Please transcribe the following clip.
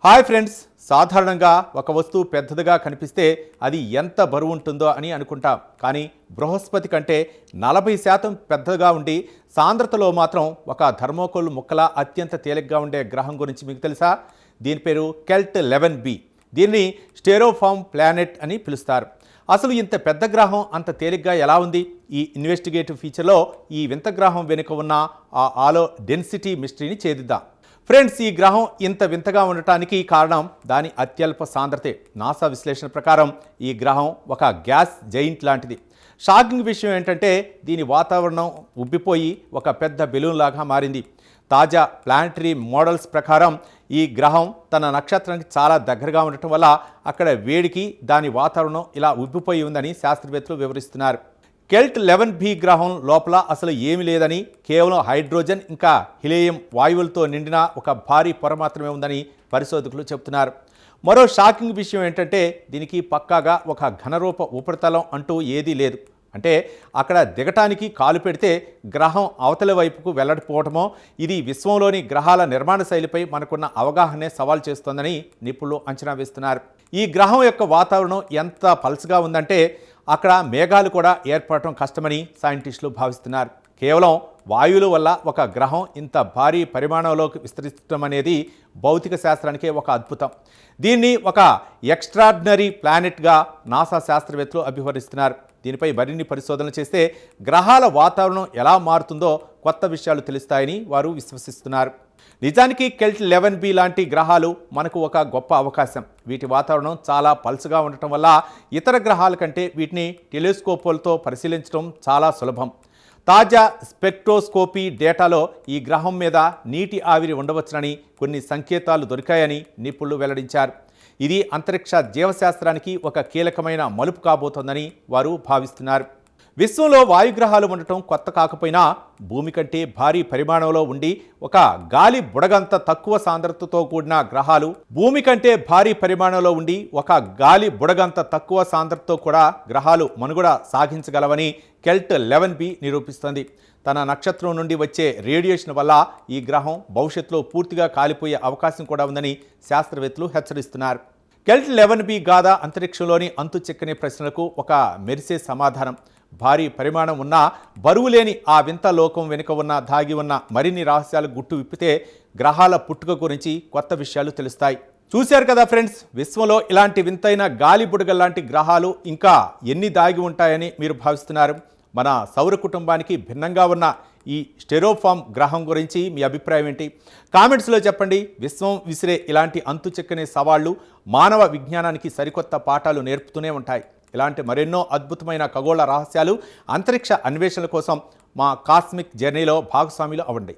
Hi friends, సాధారణంగా ఒక వస్తువు పెద్దదిగా కనిపిస్తే అది ఎంత బరువు ఉంటుందో అని అనుకుంటాం. కానీ బృహస్పతి కంటే 40% పెద్దగా ఉండి సాంద్రతలో మాత్రం ఒక థర్మోకోల్ ముక్కలా అత్యంత తేలిగ్గా ఉండే గ్రహం గురించి మీకు తెలుసా? దీని పేరు కెల్ట్ 11b. దీన్ని స్టెరోఫామ్ ప్లానెట్ అని పిలుస్తారు. అసలు ఇంత పెద్ద గ్రహం అంత తేలిగ్గా ఎలా ఉంది? ఈ ఇన్వెస్టిగేటివ్ ఫీచర్లో ఈ వింత గ్రహం వెనుక ఉన్న ఆ ఆలో డెన్సిటీ మిస్టరీని ఛేదిద్దాం. ఫ్రెండ్స్, ఈ గ్రహం ఇంత వింతగా ఉండటానికి కారణం దాని అత్యల్ప సాంద్రతే. నాసా విశ్లేషణ ప్రకారం ఈ గ్రహం ఒక గ్యాస్ జైంట్ లాంటిది. షాకింగ్ విషయం ఏంటంటే దీని వాతావరణం ఉబ్బిపోయి ఒక పెద్ద బెలూన్ లాగా మారింది. తాజా ప్లానటరీ మోడల్స్ ప్రకారం ఈ గ్రహం తన నక్షత్రానికి చాలా దగ్గరగా ఉండటం వల్ల అక్కడ వేడికి దాని వాతావరణం ఇలా ఉబ్బిపోయి ఉందని శాస్త్రవేత్తలు వివరిస్తున్నారు. కెల్ట్ 11b గ్రహం లోపల అసలు ఏమీ లేదని, కేవలం హైడ్రోజన్ ఇంకా హీలియం వాయువులతో నిండిన ఒక భారీ పొర మాత్రమే ఉందని పరిశోధకులు చెబుతున్నారు. మరో షాకింగ్ విషయం ఏంటంటే దీనికి పక్కాగా ఒక ఘనరూప ఉపరితలం అంటూ ఏదీ లేదు. అంటే అక్కడ దిగటానికి కాలు పెడితే గ్రహం అవతలి వైపుకు వెల్లడిపోవటమో, ఇది విశ్వంలోని గ్రహాల నిర్మాణ శైలిపై మనకున్న అవగాహనే సవాల్ చేస్తోందని నిపుణులు అంచనా వేస్తున్నారు. ఈ గ్రహం యొక్క వాతావరణం ఎంత పల్చగా ఉందంటే అక్కడ మేఘాలు కూడా ఏర్పడటం కష్టమని సైంటిస్టులు భావిస్తున్నారు. కేవలం వాయువుల వల్ల ఒక గ్రహం ఇంత భారీ పరిమాణంలోకి విస్తరించడం అనేది భౌతిక శాస్త్రానికే ఒక అద్భుతం. దీన్ని ఒక ఎక్స్ట్రాడినరీ ప్లానెట్గా నాసా శాస్త్రవేత్తలు అభివర్ణిస్తున్నారు. దీనిపై మరిన్ని పరిశోధనలు చేస్తే గ్రహాల వాతావరణం ఎలా మారుతుందో కొత్త విషయాలు తెలుస్తాయని వారు విశ్వసిస్తున్నారు. నిజానికి కెల్ట్ 11b లాంటి గ్రహాలు మనకు ఒక గొప్ప అవకాశం. వీటి వాతావరణం చాలా పల్చగా ఉండటం వల్ల ఇతర గ్రహాల కంటే వీటిని టెలిస్కోపులతో పరిశీలించడం చాలా సులభం. తాజా స్పెక్ట్రోస్కోపీ డేటాలో ఈ గ్రహం మీద నీటి ఆవిరి ఉండవచ్చునని కొన్ని సంకేతాలు దొరికాయని నిపుణులు వెల్లడించారు. ఇది అంతరిక్ష జీవశాస్త్రానికి ఒక కీలకమైన మలుపు కాబోతోందని వారు భావిస్తున్నారు. విశ్వంలో వాయుగ్రహాలు ఉండటం కొత్త కాకపోయినా భూమి కంటే భారీ పరిమాణంలో ఉండి ఒక గాలి బుడగంత తక్కువ సాంద్రతతో కూడిన గ్రహాలు కూడా గ్రహాలు మనుగడ సాగించగలవని కెల్ట్ 11b నిరూపిస్తోంది. తన నక్షత్రం నుండి వచ్చే రేడియేషన్ వల్ల ఈ గ్రహం భవిష్యత్తులో పూర్తిగా కాలిపోయే అవకాశం కూడా ఉందని శాస్త్రవేత్తలు హెచ్చరిస్తున్నారు. కెల్ట్ 11b గాథ అంతరిక్షంలోని అంతు చిక్కని ప్రశ్నలకు ఒక మెరిసే సమాధానం. భారీ పరిమాణం ఉన్న బరువు లేని ఆ వింత లోకం వెనుక దాగి ఉన్న మరిన్ని రహస్యాలు గుట్టు విప్పితే గ్రహాల పుట్టుక గురించి కొత్త విషయాలు తెలుస్తాయి. చూశారు కదా ఫ్రెండ్స్, విశ్వంలో ఇలాంటి వింతైన గాలి బుడగల్లాంటి గ్రహాలు ఇంకా ఎన్ని దాగి ఉంటాయని మీరు భావిస్తున్నారు? మన సౌర కుటుంబానికి భిన్నంగా ఉన్న ఈ స్టెరోఫామ్ గ్రహం గురించి మీ అభిప్రాయం ఏంటి? కామెంట్స్లో చెప్పండి. విశ్వం విసిరే ఇలాంటి అంతు చిక్కని సవాళ్లు మానవ విజ్ఞానానికి సరికొత్త పాఠాలు నేర్పుతూనే ఉంటాయి. ఇలాంటి మరెన్నో అద్భుతమైన ఖగోళ రహస్యాలు, అంతరిక్ష అన్వేషణల కోసం మా కాస్మిక్ జర్నీలో భాగస్వాములు అవ్వండి.